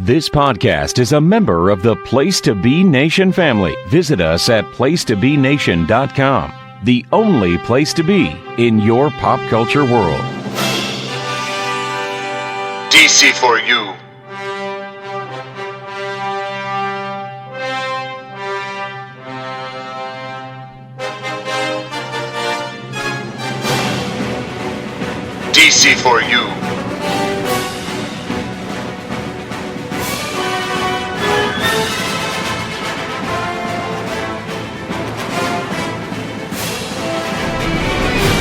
This podcast is a member of the Place to Be Nation family. Visit us at placetobenation.com, the only place to be in your pop culture world. DC4U. DC4U.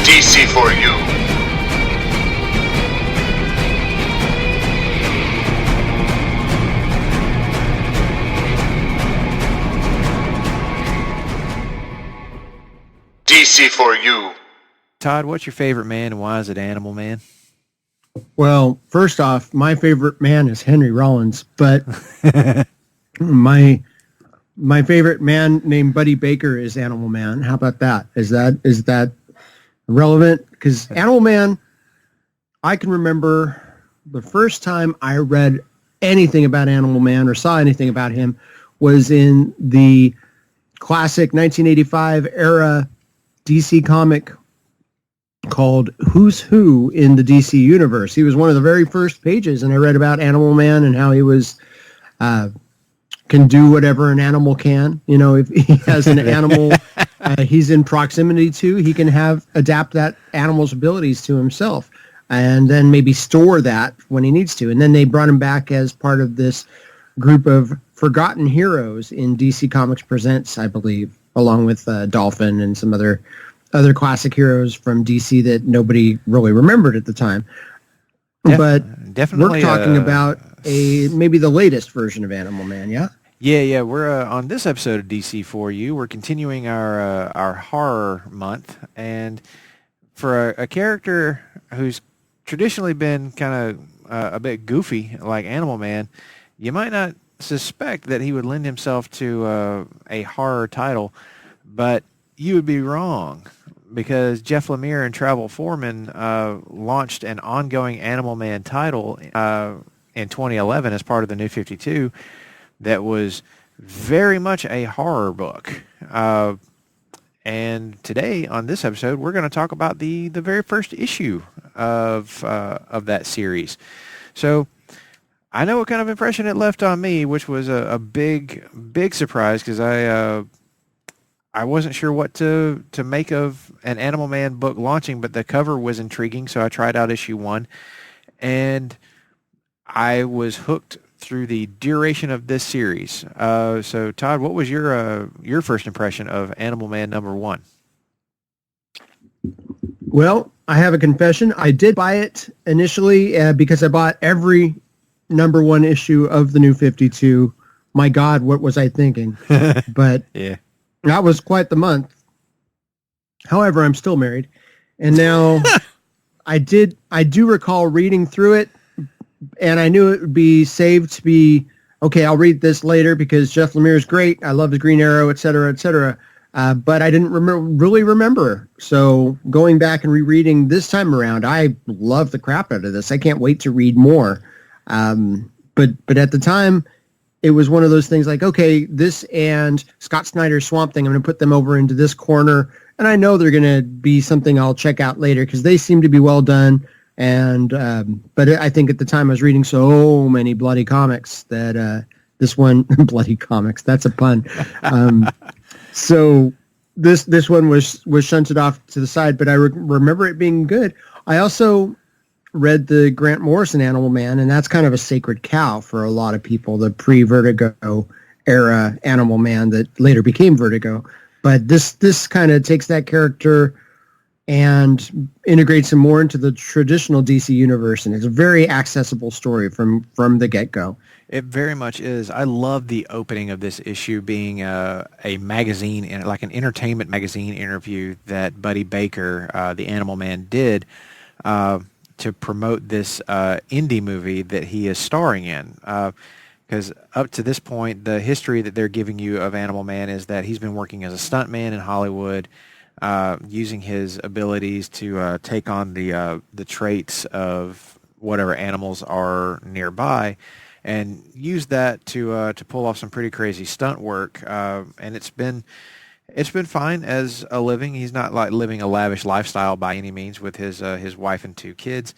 DC4U. DC4U. Todd, what's your favorite man and why is it Animal Man? Well, first off, my favorite man is Henry Rollins, but my favorite man named Buddy Baker is Animal Man. How about that? Is that relevant? Because Animal Man, I can remember the first time I read anything about Animal Man or saw anything about him was in the classic 1985 era DC comic called Who's Who in the DC Universe. He was one of the very first pages, and I read about Animal Man and how he was can do whatever an animal can. You know, if he has an animal he's in proximity to, he can adapt that animal's abilities to himself and then maybe store that when he needs to. And then they brought him back as part of this group of forgotten heroes in DC Comics Presents, I believe, along with Dolphin and some other classic heroes from DC that nobody really remembered at the time. But definitely we're talking about maybe the latest version of Animal Man, yeah? Yeah. We're on this episode of DC4U. We're continuing our horror month, and for a character who's traditionally been kind of a bit goofy like Animal Man, you might not suspect that he would lend himself to a horror title, but you would be wrong, because Jeff Lemire and Foreman launched an ongoing Animal Man title in 2011 as part of the New 52 that was very much a horror book. And today on this episode, we're going to talk about the very first issue of that series. So I know what kind of impression it left on me, which was a big surprise, because I wasn't sure what to make of an Animal Man book launching, but the cover was intriguing, so I tried out issue 1, and I was hooked through the duration of this series. So, Todd, what was your first impression of Animal Man number 1? Well, I have a confession. I did buy it initially because I bought every number 1 issue of the New 52. My God, what was I thinking? But yeah. That was quite the month. However, I'm still married. And now I do recall reading through it, and I knew it would be saved to be, okay, I'll read this later because Jeff Lemire is great. I love his Green Arrow, et cetera, et cetera. But I didn't really remember. So going back and rereading this time around, I love the crap out of this. I can't wait to read more. But at the time, it was one of those things like, okay, this and Scott Snyder's Swamp Thing, I'm going to put them over into this corner, and I know they're going to be something I'll check out later because they seem to be well done. And but I think at the time I was reading so many bloody comics that this one, bloody comics, that's a pun. So this one was shunted off to the side, but I remember it being good. I also read the Grant Morrison Animal Man, and that's kind of a sacred cow for a lot of people, the pre-Vertigo era Animal Man that later became Vertigo. But this kind of takes that character and integrates him more into the traditional DC universe, and it's a very accessible story from the get-go. It very much is. I love the opening of this issue being a magazine, like an entertainment magazine interview that Buddy Baker, the Animal Man, did to promote this indie movie that he is starring in. Because up to this point, the history that they're giving you of Animal Man is that he's been working as a stuntman in Hollywood, using his abilities to take on the traits of whatever animals are nearby. and used that to pull off some pretty crazy stunt work. And it's been fine as a living. He's not like living a lavish lifestyle by any means with his wife and 2 kids,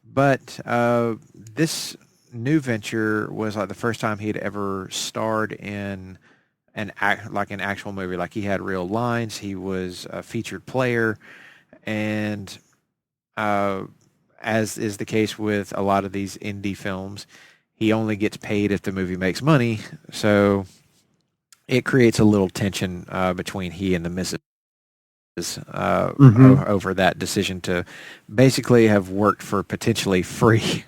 but this new venture was like the first time he'd ever starred in an actual movie. Like he had real lines. He was a featured player, and as is the case with a lot of these indie films, he only gets paid if the movie makes money. So it creates a little tension between he and the missus over that decision to basically have worked for potentially free.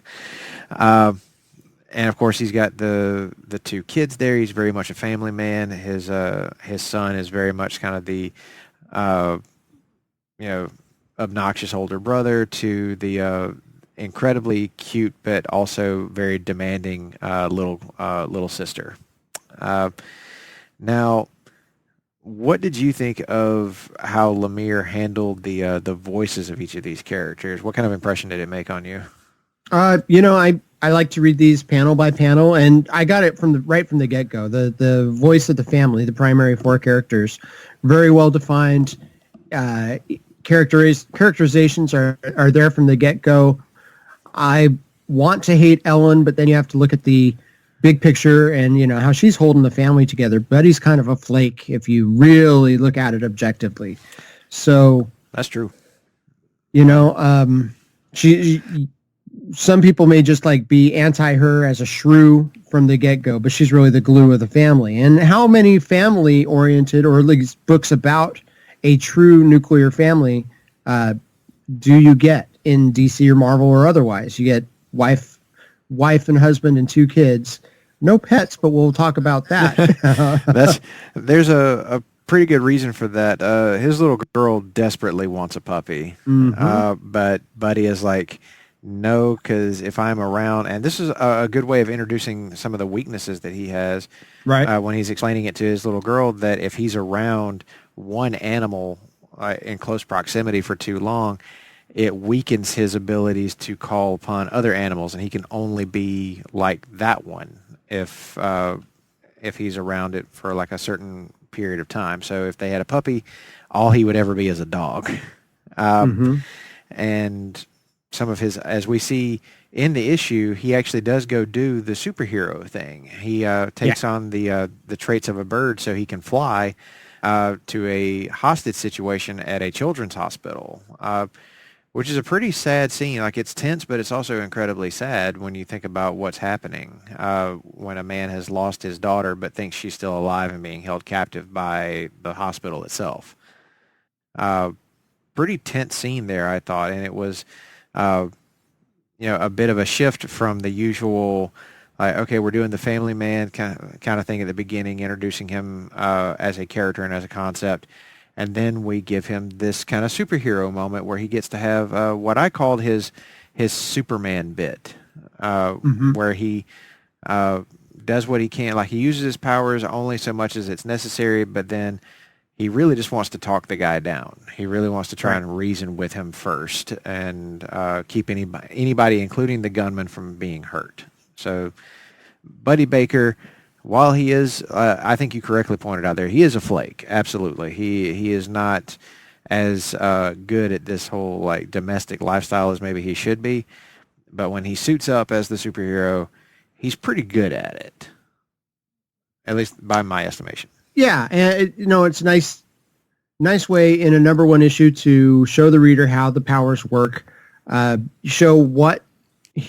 And of course, he's got the 2 kids there. He's very much a family man. His son is very much kind of the obnoxious older brother to the incredibly cute but also very demanding little sister. Now, what did you think of how Lemire handled the voices of each of these characters? What kind of impression did it make on you? I like to read these panel by panel, and I got it right from the get-go. The voice of the family, the primary 4 characters, very well defined. Characterizations are there from the get-go. I want to hate Ellen, but then you have to look at the big picture and how she's holding the family together. Buddy's kind of a flake if you really look at it objectively. So that's true. Some people may just be anti her as a shrew from the get-go, but she's really the glue of the family. And how many family-oriented or at least books about a true nuclear family do you get in DC or Marvel or otherwise? You get wife and husband and 2 kids. No pets, but we'll talk about that. There's a pretty good reason for that. His little girl desperately wants a puppy, but Buddy is like, no, because if I'm around, and this is a good way of introducing some of the weaknesses that he has, right? When he's explaining it to his little girl, that if he's around one animal in close proximity for too long, it weakens his abilities to call upon other animals, and he can only be like that one if he's around it for like a certain period of time. So if they had a puppy, all he would ever be is a dog. And some of his, as we see in the issue, he actually does go do the superhero thing. He takes on the traits of a bird so he can fly to a hostage situation at a children's hospital, which is a pretty sad scene. Like, it's tense, but it's also incredibly sad when you think about what's happening when a man has lost his daughter but thinks she's still alive and being held captive by the hospital itself. Pretty tense scene there, I thought, and it was a bit of a shift from the usual, okay, we're doing the family man kind of thing at the beginning, introducing him as a character and as a concept, and then we give him this kind of superhero moment where he gets to have what I called his Superman bit, where he does what he can. Like, he uses his powers only so much as it's necessary, but then he really just wants to talk the guy down. He really wants to try and reason with him first and keep anybody, including the gunman, from being hurt. So Buddy Baker, while he is, I think you correctly pointed out there, he is a flake. Absolutely. He is not as good at this whole domestic lifestyle as maybe he should be. But when he suits up as the superhero, he's pretty good at it. At least by my estimation. Yeah, and it's a nice way in a number 1 issue to show the reader how the powers work, show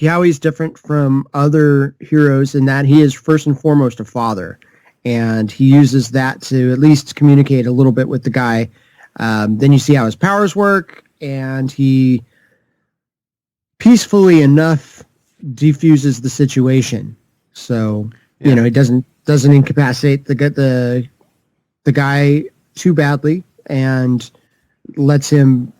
how he's different from other heroes in that he is first and foremost a father, and he uses that to at least communicate a little bit with the guy. Then you see how his powers work, and he peacefully enough defuses the situation. So he doesn't incapacitate the guy too badly, and lets him,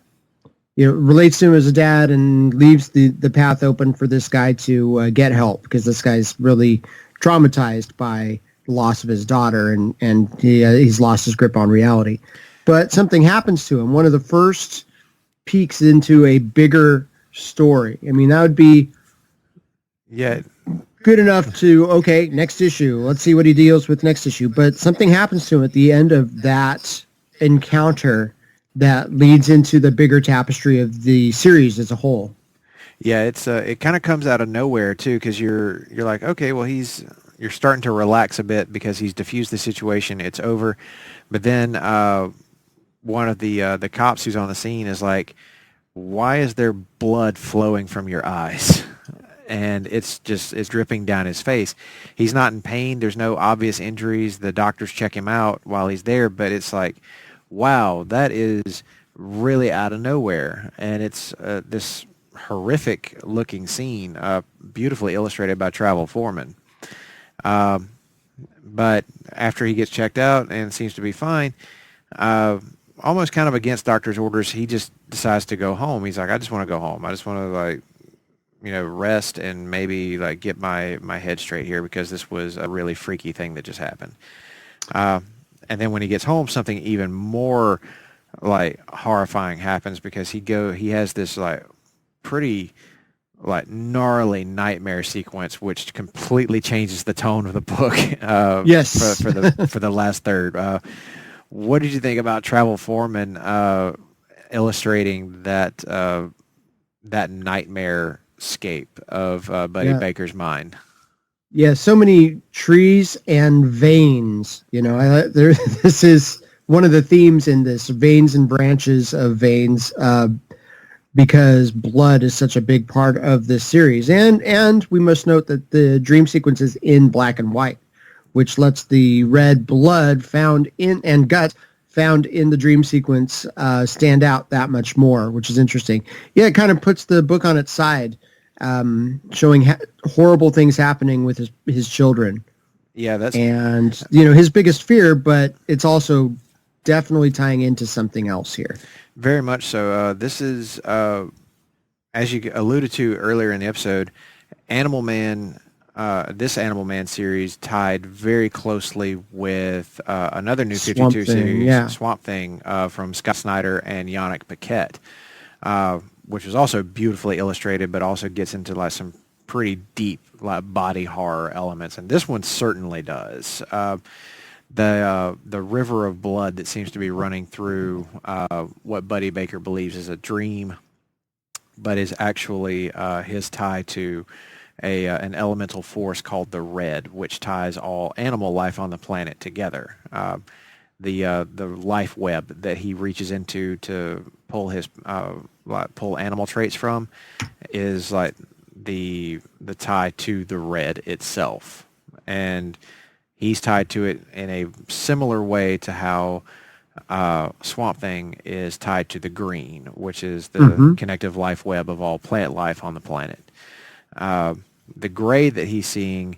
relates to him as a dad, and leaves the path open for this guy to get help, because this guy's really traumatized by the loss of his daughter, and he's lost his grip on reality. But something happens to him. One of the first peeks into a bigger story. I mean, that would be... Yeah. good enough to, okay, next issue. Let's see what he deals with next issue. But something happens to him at the end of that encounter that leads into the bigger tapestry of the series as a whole. Yeah, it kind of comes out of nowhere too, because you're like, okay, well you're starting to relax a bit because he's diffused the situation. It's over, but then one of the cops who's on the scene is like, why is there blood flowing from your eyes? And it's dripping down his face. He's not in pain. There's no obvious injuries. The doctors check him out while he's there, but it's like, wow, that is really out of nowhere. And it's this horrific looking scene, beautifully illustrated by Travel Foreman. But after he gets checked out and seems to be fine, almost kind of against doctor's orders, he just decides to go home. He's like, I just want to go home. I just want to rest and maybe get my head straight here, because this was a really freaky thing that just happened. And then when he gets home, something even more horrifying happens, because he has this pretty gnarly nightmare sequence, which completely changes the tone of the book. Yes. for the last third. What did you think about Travel Foreman illustrating that nightmare scape of Buddy Baker's mind? Yeah, so many trees and veins. This is one of the themes in this: veins and branches of veins, because blood is such a big part of this series. And we must note that the dream sequence is in black and white, which lets the red blood and guts found in the dream sequence stand out that much more, which is interesting. Yeah, it kind of puts the book on its side, showing horrible things happening with his children. Yeah, and his biggest fear, but it's also definitely tying into something else here. Very much so. This is, as you alluded to earlier in the episode, Animal Man. This Animal Man series tied very closely with another New 52 series, Swamp Thing, from Scott Snyder and Yannick Paquette, which was also beautifully illustrated, but also gets into some pretty deep body horror elements, and this one certainly does. The river of blood that seems to be running through what Buddy Baker believes is a dream, but is actually his tie to an elemental force called the Red, which ties all animal life on the planet together. The life web that he reaches into to pull pull animal traits from is the tie to the Red itself, and he's tied to it in a similar way to how Swamp Thing is tied to the Green, which is the connective life web of all plant life on the planet. The gray that he's seeing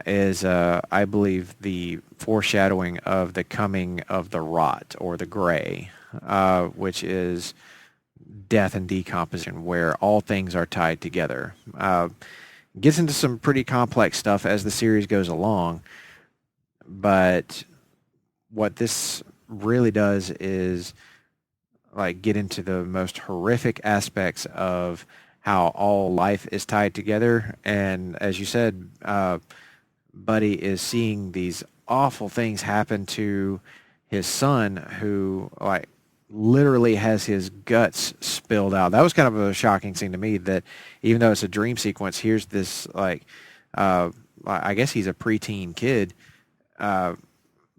is, I believe, the foreshadowing of the coming of the rot, or the gray, which is death and decomposition, where all things are tied together. Gets into some pretty complex stuff as the series goes along, but what this really does is get into the most horrific aspects of how all life is tied together. And as you said, Buddy is seeing these awful things happen to his son, who literally has his guts spilled out. That was kind of a shocking scene to me, that even though it's a dream sequence, here's this I guess he's a preteen kid,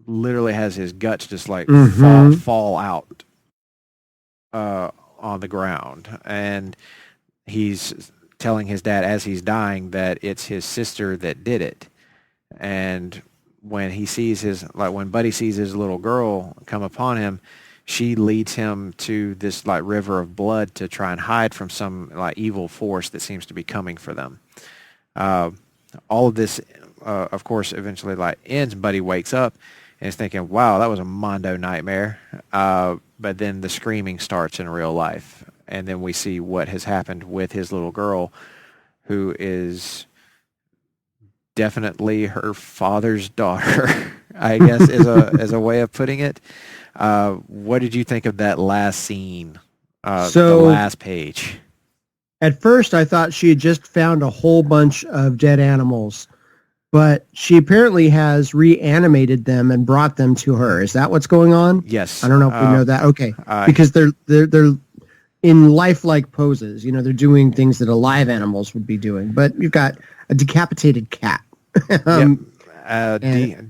literally has his guts just fall out on the ground, and he's telling his dad as he's dying that it's his sister that did it. And when he sees when Buddy sees his little girl come upon him, she leads him to this river of blood to try and hide from some evil force that seems to be coming for them. All of this, of course, eventually ends. Buddy wakes up and is thinking, wow, that was a Mondo nightmare. But then the screaming starts in real life. And then we see what has happened with his little girl, who is definitely her father's daughter, I guess, is a way of putting it. What did you think of that last scene, the last page? At first, I thought she had just found a whole bunch of dead animals, but she apparently has reanimated them and brought them to her. Is that what's going on? Yes. I don't know if we know that. Okay, because they're in lifelike poses. You know, they're doing things that alive animals would be doing. But you've got a decapitated cat.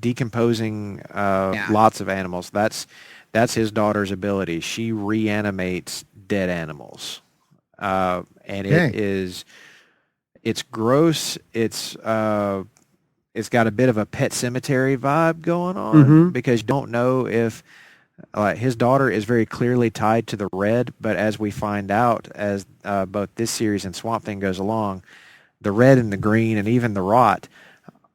Decomposing lots of animals. That's his daughter's ability. She reanimates dead animals, and it's gross. It's got a bit of a Pet Cemetery vibe going on because you don't know if his daughter is very clearly tied to the red, but as we find out as both this series and Swamp Thing goes along, the red and the green and even the rot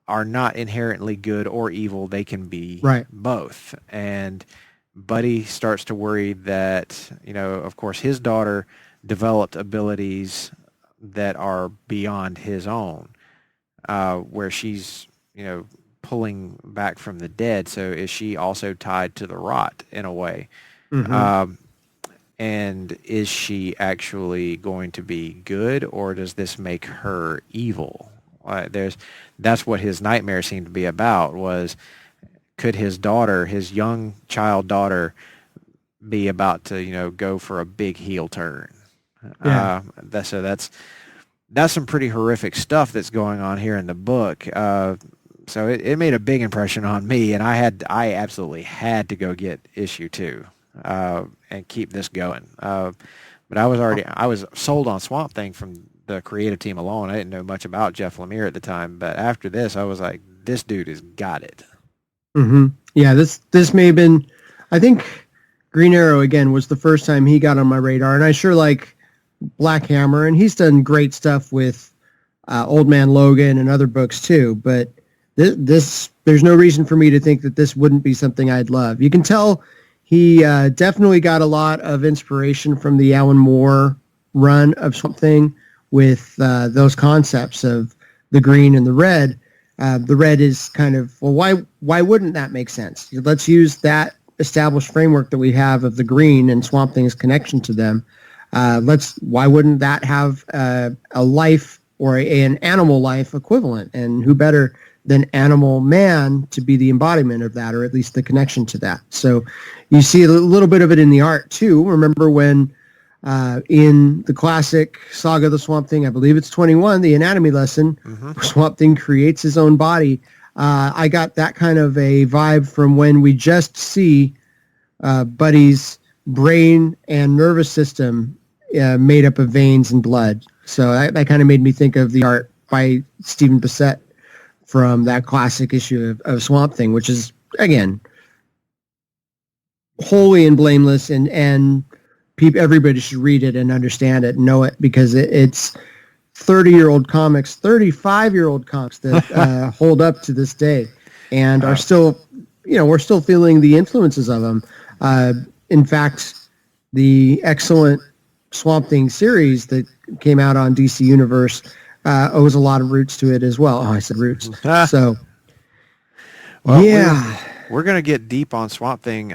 are not inherently good or evil. They can be both. And Buddy starts to worry that, of course, his daughter developed abilities that are beyond his own, where she's, pulling back from the dead. So is she also tied to the rot in a way? And is she actually going to be good, or does this make her evil? That's what his nightmare seemed to be about, was could his daughter, his young child daughter, be about to, go for a big heel turn? Yeah. So that's some pretty horrific stuff that's going on here in the book. So it made a big impression on me, and I absolutely had to go get issue 2 and keep this going. But I was sold on Swamp Thing from the creative team alone. I didn't know much about Jeff Lemire at the time, but after this, I was like, this dude has got it. Yeah, this may have been, I think Green Arrow, again, was the first time he got on my radar, and I sure like Black Hammer, and he's done great stuff with Old Man Logan and other books too, but there's no reason for me to think that this wouldn't be something I'd love. You can tell he definitely got a lot of inspiration from the Alan Moore run of Swamp Thing with those concepts of the green and the red. The red is kind of, well, why wouldn't that make sense? Let's use that established framework that we have of the green and Swamp Thing's connection to them. Why wouldn't that have a life or an animal life equivalent? And who better than Animal Man to be the embodiment of that, or at least the connection to that? So you see a little bit of it in the art too. Remember when in the classic Saga of the Swamp Thing, I believe it's 21, the anatomy lesson, Swamp Thing creates his own body. I got that kind of a vibe from when we just see Buddy's brain and nervous system made up of veins and blood. So that kind of made me think of the art by Stephen Bissett from that classic issue of Swamp Thing, which is, again, holy and blameless, and everybody should read it and understand it and know it, because it's 30-year-old comics, 35-year-old comics that hold up to this day and are still, we're still feeling the influences of them. In fact, the excellent Swamp Thing series that came out on DC Universe owes a lot of roots to it as well. Oh, I said roots. So, well, yeah. We're going to get deep on Swamp Thing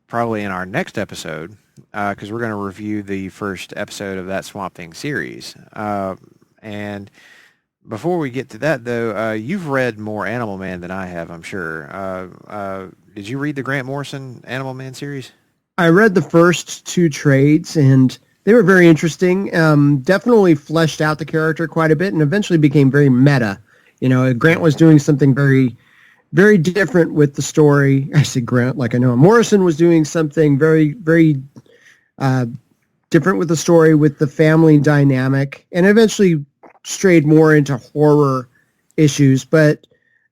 probably in our next episode, because we're going to review the first episode of that Swamp Thing series. And before we get to that, though, you've read more Animal Man than I have, I'm sure. Did you read the Grant Morrison Animal Man series? I read the first 2 trades, and they were very interesting. Definitely fleshed out the character quite a bit, and eventually became very meta. Grant was doing something very, very different with the story. I say Grant like I know him. Morrison was doing something very, very different with the story, with the family dynamic, and eventually strayed more into horror issues. But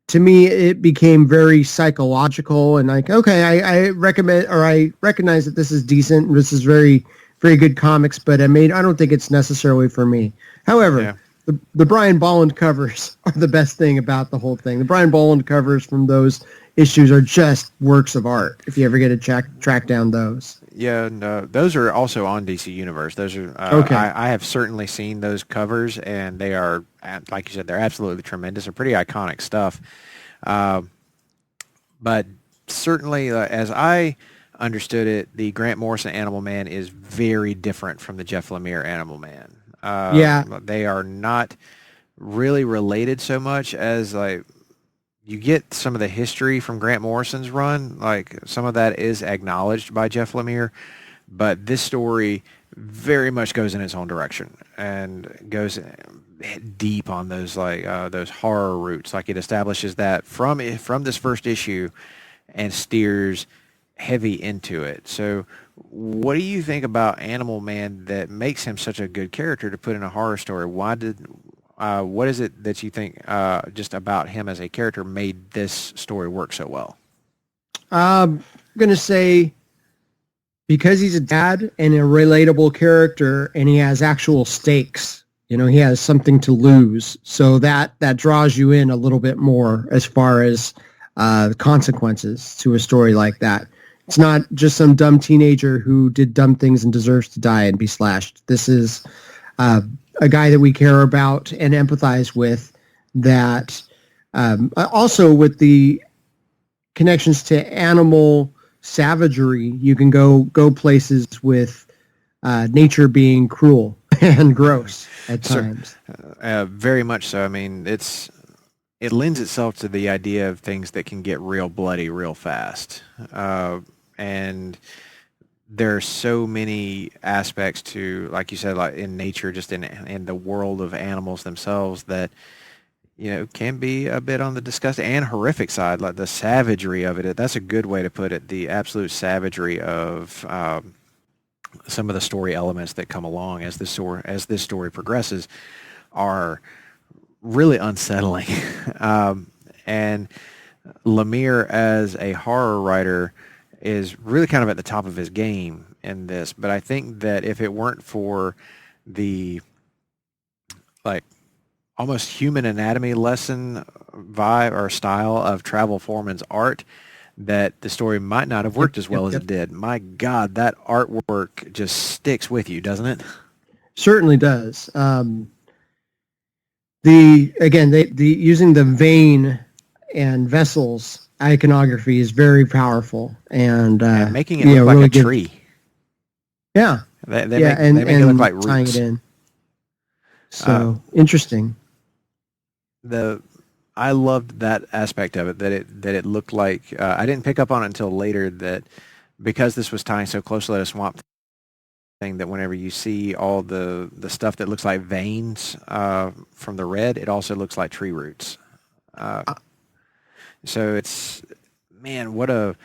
to me, it became very psychological, and like, okay, I recognize that this is decent. This is very, very good comics, but I don't think it's necessarily for me. However, the Brian Bolland covers are the best thing about the whole thing. The Brian Bolland covers from those issues are just works of art, if you ever get to track down those. Yeah, no, those are also on DC Universe. Those are okay. I have certainly seen those covers, and they are, like you said, they're absolutely tremendous. They're pretty iconic stuff. But certainly, as I understood it, the Grant Morrison Animal Man is very different from the Jeff Lemire Animal Man. Yeah. They are not really related so much as like you get some of the history from Grant Morrison's run. Like some of that is acknowledged by Jeff Lemire, but this story very much goes in its own direction and goes deep on those horror roots. Like it establishes that from this first issue and steers heavy into it. So what do you think about Animal Man that makes him such a good character to put in a horror story? What is it that you think just about him as a character made this story work so well? I'm going to say because he's a dad and a relatable character and he has actual stakes, he has something to lose. So that draws you in a little bit more as far as consequences to a story like that. It's not just some dumb teenager who did dumb things and deserves to die and be slashed. This is a guy that we care about and empathize with, that also with the connections to animal savagery, you can go places with nature being cruel and gross at times. Very much so. I mean, it lends itself to the idea of things that can get real bloody real fast. And there are so many aspects to, like you said, like in nature, just in the world of animals themselves that, can be a bit on the disgusting and horrific side, like the savagery of it. That's a good way to put it. The absolute savagery of some of the story elements that come along as this story progresses are really unsettling. And Lemire, as a horror writer, is really kind of at the top of his game in this. But I think that if it weren't for the almost human anatomy lesson vibe or style of Travel Foreman's art, that the story might not have worked as well as it did. My God, that artwork just sticks with you, doesn't it? Certainly does. Using the vein and vessels iconography is very powerful, and making it look like really a tree. Yeah, they make it look like roots. Tying it in. So interesting. I loved that aspect of it, that it looked like I didn't pick up on it until later, that because this was tying so closely to a swamp thing, that whenever you see all the stuff that looks like veins from the red, it also looks like tree roots. So it's, man, what a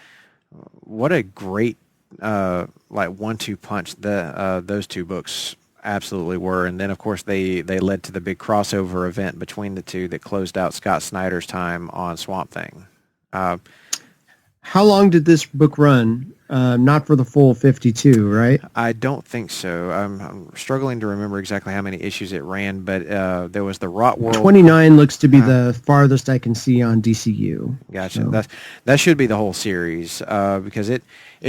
great 1-2 punch those two books absolutely were. And then of course they led to the big crossover event between the two that closed out Scott Snyder's time on Swamp Thing. How long did this book run? Not for the full 52, right? I don't think so. I'm struggling to remember exactly how many issues it ran, but there was the Rot World. 29 looks to be the farthest I can see on DCU. Gotcha. So. That should be the whole series because it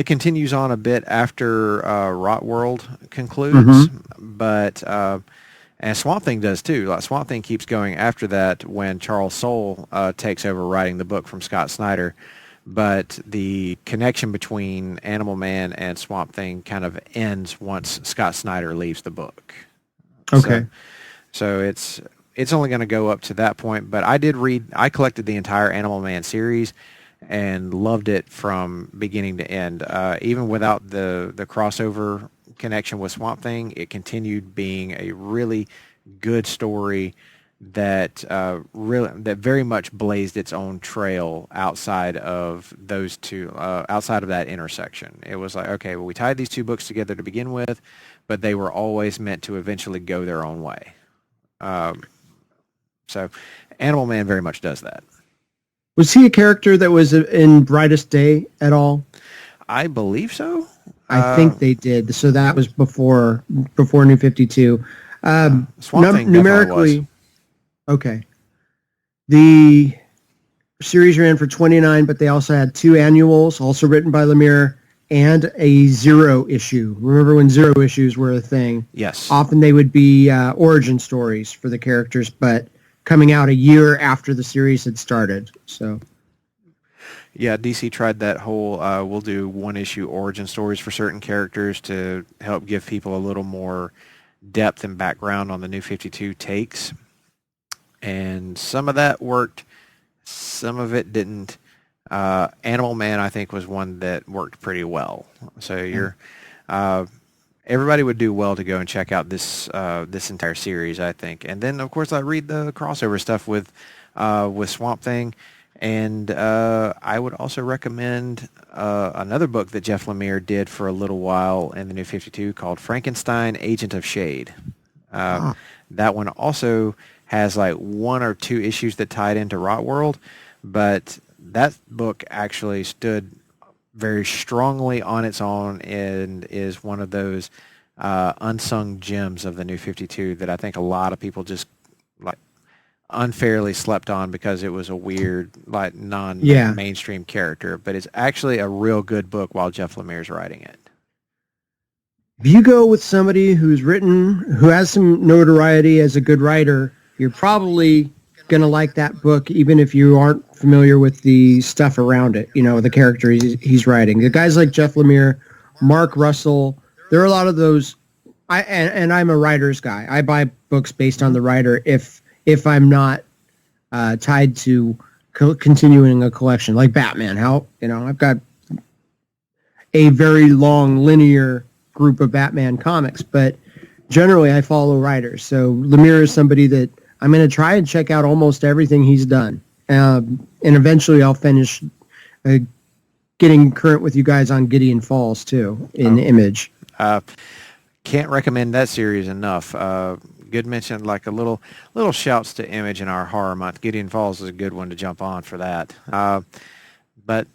continues on a bit after Rot World concludes, but and Swamp Thing does too. Like Swamp Thing keeps going after that when Charles Soule takes over writing the book from Scott Snyder. But the connection between Animal Man and Swamp Thing kind of ends once Scott Snyder leaves the book. Okay. So it's only going to go up to that point. But I collected the entire Animal Man series and loved it from beginning to end. Even without the crossover connection with Swamp Thing, it continued being a really good story that very much blazed its own trail outside of those two, outside of that intersection. It was like, okay, well, we tied these two books together to begin with, but they were always meant to eventually go their own way. So Animal Man very much does that. Was he a character that was in Brightest Day at all? I believe so. I think they did. So that was before New 52. Swamp Thing numerically was. Okay. The series ran for 29, but they also had 2 annuals, also written by Lemire, and a 0 issue. Remember when 0 issues were a thing? Yes. Often they would be origin stories for the characters, but coming out a year after the series had started. So, yeah, DC tried that whole we'll do 1-issue origin stories for certain characters to help give people a little more depth and background on the New 52 takes. And some of that worked, some of it didn't. Animal Man, I think, was one that worked pretty well. So everybody would do well to go and check out this entire series, I think. And then, of course, I read the crossover stuff with Swamp Thing. And I would also recommend another book that Jeff Lemire did for a little while in the New 52 called Frankenstein, Agent of Shade. That one also has like 1 or 2 issues that tied into Rot World, but that book actually stood very strongly on its own and is one of those unsung gems of the New 52 that I think a lot of people just like unfairly slept on because it was a weird, like non-mainstream character. But it's actually a real good book while Jeff Lemire's writing it. If you go with somebody who has some notoriety as a good writer, you're probably going to like that book, even if you aren't familiar with the stuff around it, the character he's writing. The guys like Jeff Lemire, Mark Russell, there are a lot of those. And I'm a writer's guy. I buy books based on the writer if I'm not tied to continuing a collection, like Batman. I've got a very long linear group of Batman comics, but generally I follow writers. So Lemire is somebody that I'm going to try and check out almost everything he's done. And eventually I'll finish getting current with you guys on Gideon Falls, too, in Image. Can't recommend that series enough. Good mention, like a little shouts to Image in our horror month. Gideon Falls is a good one to jump on for that. But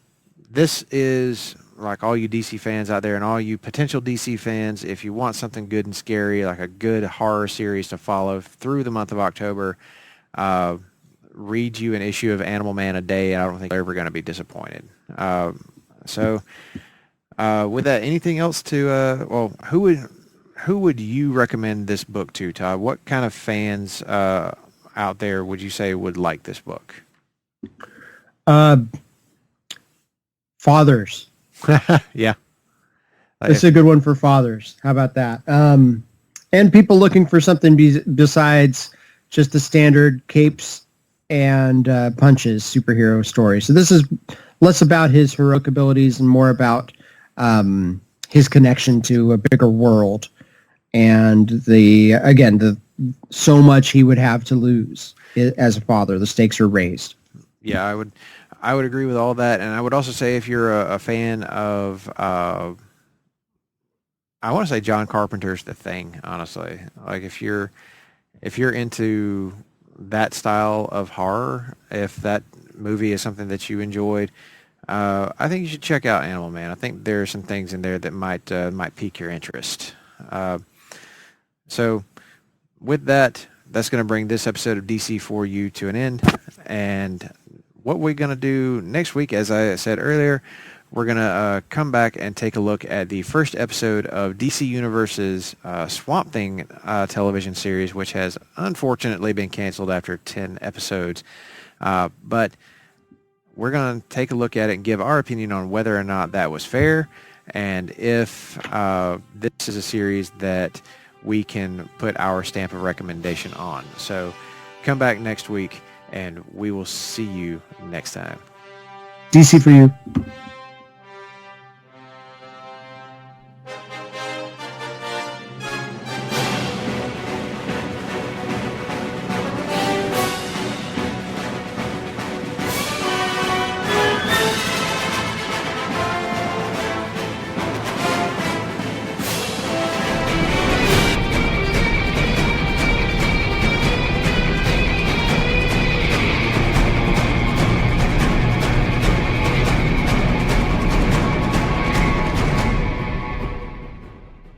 this is, like all you DC fans out there and all you potential DC fans, if you want something good and scary, like a good horror series to follow through the month of October, read you an issue of Animal Man a day, and I don't think you're ever going to be disappointed. So with that, anything else to, who would you recommend this book to, Todd? What kind of fans out there would you say would like this book? Fathers. Yeah. It's a good one for fathers. How about that? And people looking for something besides just the standard capes and punches superhero story. So this is less about his heroic abilities and more about his connection to a bigger world and the so much he would have to lose as a father. The stakes are raised. Yeah, I would agree with all that, and I would also say if you're a fan of, I want to say John Carpenter's The Thing. Honestly, like if you're into that style of horror, if that movie is something that you enjoyed, I think you should check out Animal Man. I think there are some things in there that might pique your interest. So, with that, that's going to bring this episode of DC4U to an end, and what we're going to do next week, as I said earlier, we're going to come back and take a look at the first episode of DC Universe's Swamp Thing television series, which has unfortunately been canceled after 10 episodes. But we're going to take a look at it and give our opinion on whether or not that was fair, and if this is a series that we can put our stamp of recommendation on. So come back next week, and we will see you next time. DC4U.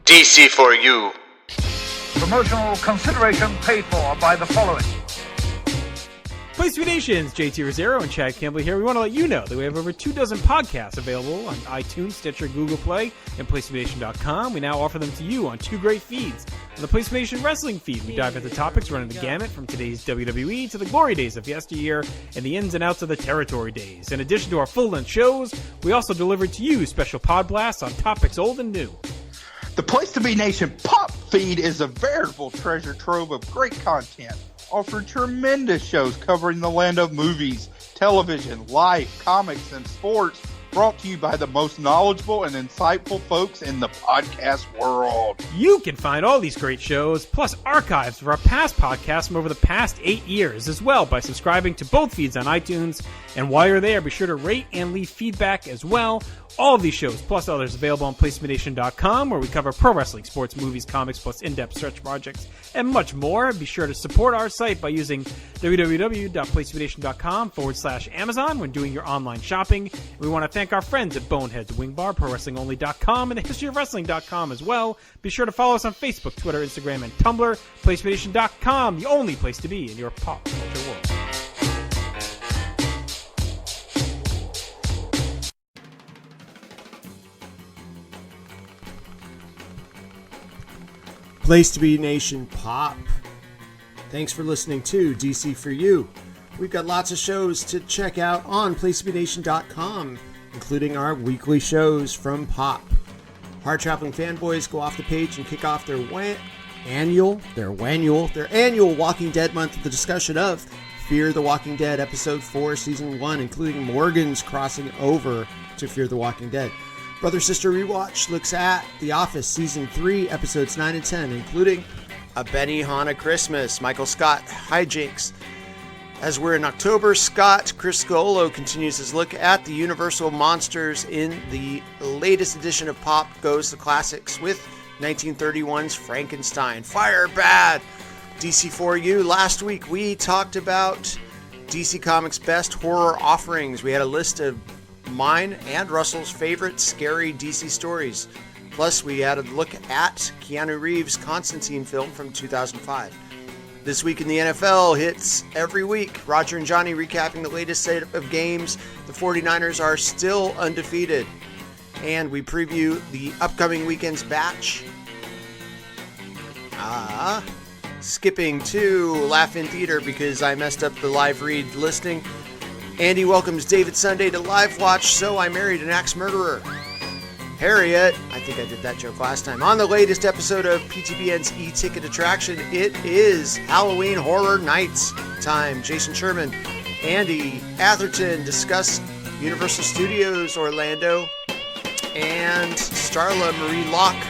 DC4U. Promotional consideration paid for by the following. Place to Be Nations, JT Rosero and Chad Campbell here. We want to let you know that we have over 24 podcasts available on iTunes, Stitcher, Google Play, and PlaceToBeNation.com. We now offer them to you on 2 great feeds. On the Place to Be Nation Wrestling feed, we dive into topics running the gamut from today's WWE to the glory days of yesteryear and the ins and outs of the territory days. In addition to our full-length shows, we also deliver to you special pod blasts on topics old and new. The Place to Be Nation Pop feed is a veritable treasure trove of great content, offering tremendous shows covering the land of movies, television, life, comics, and sports, brought to you by the most knowledgeable and insightful folks in the podcast world. You can find all these great shows, plus archives of our past podcasts from over the past 8 years as well by subscribing to both feeds on iTunes. And while you're there, be sure to rate and leave feedback as well. All of these shows, plus others, available on PlayStationNation.com, where we cover pro wrestling, sports, movies, comics, plus in-depth search projects, and much more. Be sure to support our site by using www.PlayStationNation.com/Amazon when doing your online shopping. We want to thank our friends at Boneheads, Wing Bar, ProWrestlingOnly.com, and TheHistoryOfWrestling.com as well. Be sure to follow us on Facebook, Twitter, Instagram, and Tumblr. PlayStation.com, the only place to be in your pop culture world. Place to be Nation Pop. Thanks for listening to DC4U. We've got lots of shows to check out on PlaceToBeNation.com, including our weekly shows from Pop. Hard-traveling fanboys go off the page and kick off their annual Walking Dead month with the discussion of Fear the Walking Dead Episode 4, Season 1, including Morgan's crossing over to Fear the Walking Dead. Brother Sister Rewatch looks at The Office Season 3, Episodes 9 and 10, including A Benihana Christmas, Michael Scott hijinks. As we're in October, Scott Criscuolo continues his look at the Universal monsters in the latest edition of Pop Goes the Classics with 1931's Frankenstein. Fire Bad! DC4U. Last week we talked about DC Comics' best horror offerings. We had a list of mine and Russell's favorite scary DC stories. Plus, we had a look at Keanu Reeves' Constantine film from 2005. This Week in the NFL hits every week. Roger and Johnny recapping the latest set of games. The 49ers are still undefeated. And we preview the upcoming weekend's batch. Skipping to Laugh in Theater because I messed up the live read listing. Andy welcomes David Sunday to Live Watch, So I Married an Axe Murderer. Harriet, I think I did that joke last time. On the latest episode of PTBN's E-Ticket Attraction, it is Halloween Horror Nights time. Jason Sherman, Andy Atherton discuss Universal Studios Orlando, and Starla Marie Locke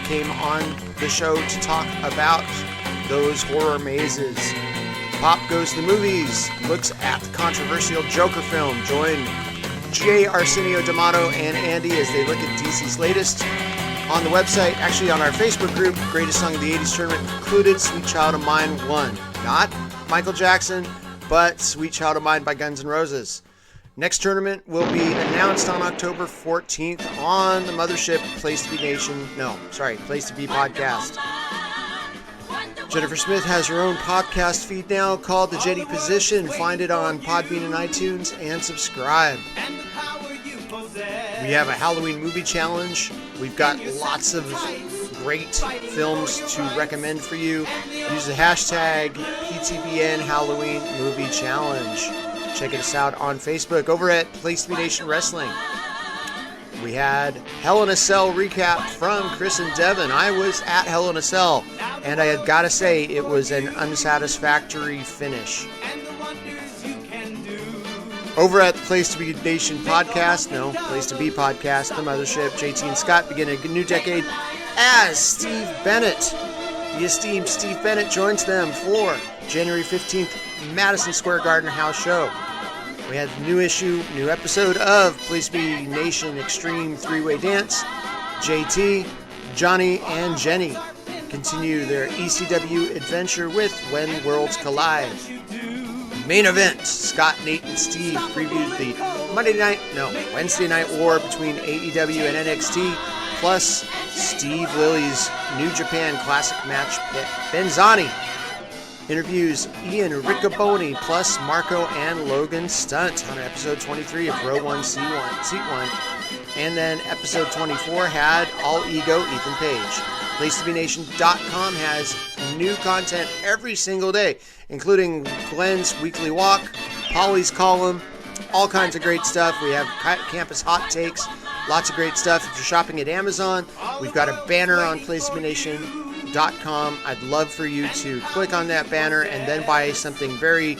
came on the show to talk about those horror mazes. Pop Goes to the Movies looks at the controversial Joker film. Join J. Arsenio D'Amato and Andy as they look at DC's latest. On the website, actually on our Facebook group, Greatest Song of the 80s Tournament included Sweet Child of Mine won. Not Michael Jackson, but Sweet Child of Mine by Guns N' Roses. Next tournament will be announced on October 14th on the Mothership Place to Be podcast. Jennifer Smith has her own podcast feed now called The Jenny Position. Find it on Podbean and iTunes and subscribe. We have a Halloween movie challenge. We've got lots of great films to recommend for you. Use the hashtag PTBN Halloween Movie Challenge. Check us out on Facebook over at Place to Be Nation Wrestling. We had Hell in a Cell recap from Chris and Devin. I was at Hell in a Cell, and I had got to say it was an unsatisfactory finish. Over at the Place to Be Nation podcast, Place to Be podcast, the Mothership, JT and Scott begin a new decade as Steve Bennett. The esteemed Steve Bennett joins them for January 15th, Madison Square Garden House show. We had a new episode of Place to Be Nation Extreme Three-Way Dance. JT, Johnny, and Jenny continue their ECW adventure with When Worlds Collide. Main event, Scott, Nate, and Steve previewed the Wednesday Night War between AEW and NXT, plus Steve Lilly's New Japan Classic match pit. Benzani interviews Ian Riccoboni plus Marco and Logan Stunt on episode 23 of Row 1, Seat 1. And then episode 24 had All Ego Ethan Page. PlaceToBeNation.com has new content every single day, including Glenn's Weekly Walk, Polly's Column, all kinds of great stuff. We have Campus Hot Takes, lots of great stuff. If you're shopping at Amazon, we've got a banner on Place to Be Nation PlaceToBeNation.com. I'd love for you to click on that banner and then buy something very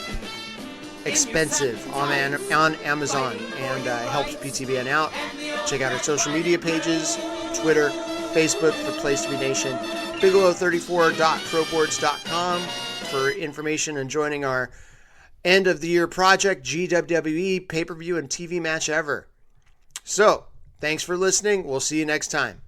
expensive on Amazon, and helps PTBN out. Check out our social media pages, Twitter, Facebook for Place to Be Nation, Bigelow34.proboards.com for information and joining our end of the year project, GWWE pay-per-view and TV match ever. So, thanks for listening. We'll see you next time.